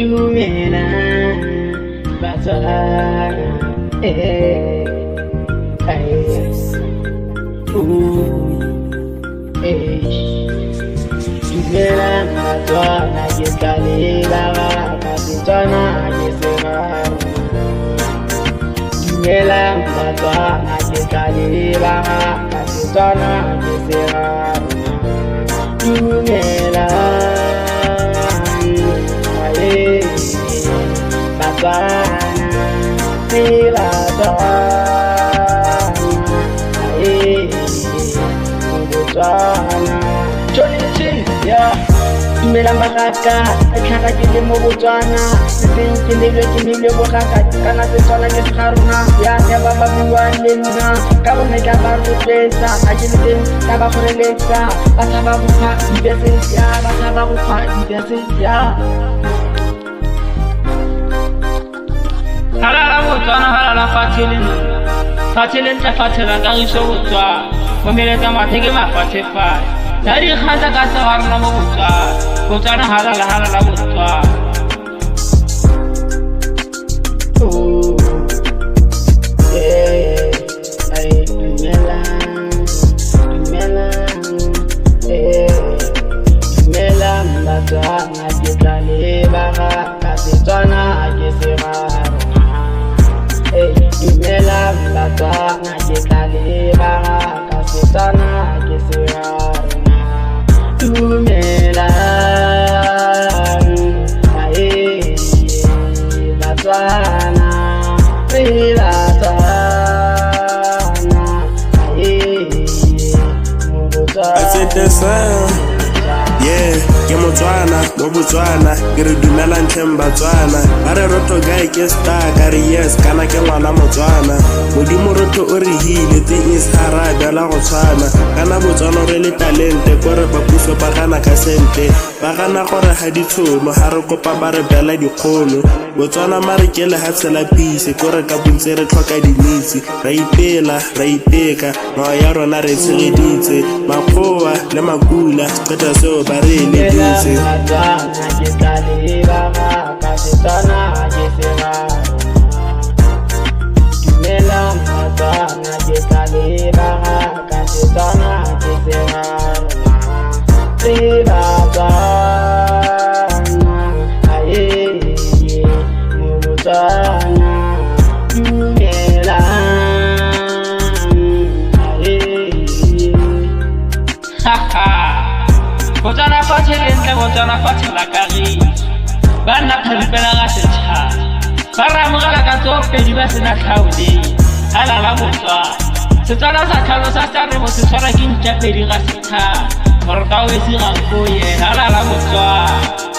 dumela batswana dumela batswana ke kalela ka Setswana ke seraro dumela batswana ke kalela ka Setswana ke seraro dumela batswana ke batswana yeah. Dumela makaka tlhaga ke le mo Botswana setseng ke lebile bogaka kana Setswana ke segarona ya ba ba buang le nna ka bone ka ba rotloetsa a ke le teng ka ba goreletsa ba tshaba go fa dibese ya ba tshaba go fa dibese ya halala Botswana halala fatheleng tla fathela ka riso Botswana mo meletsa matheke mafatshe fa dari khaza ka sawarna mo Botswana halala Botswana dumela batswana ke tlaleba ka Setswana ke seraro dumela batswana ke tlaleba ka Setswana ke seraro dumela batswana yeah, ke Motswana mo Botswana ke re dumela ntlheng batswana ba re rotho gae ke star ka re yes kana ke ngwana Motswana modimo rotho o re hile tse isara bjala go tshwana kana Botswana re le talente kore ba puso ba gana ka sente ba gana gore ga ditshono ga re kopa ba re bjala dikgono Botswana mare ke le ha tshela pise kore ka bontse re tlhoka dinitse ra ipela ra ipeka mao ya rona re tshegeditse makgowa le makula qeta seo ba re eleditse batswana ke tlaleba ka Setswana ke seraro dumela batswana ke tlaleba ka Setswana ke seraro batswana mo Botswana dumela Botswana fatheleng Botswana fathela ka re banna phalipela ga setšhaba ba ramogela ka tsopedi ba sena tlhaoleng halala Botswana Setswana sa tlhalosa sa re mo se tshwara ke ntšapedi ga setšhaba gore ka o e segang ko ye halala Botswana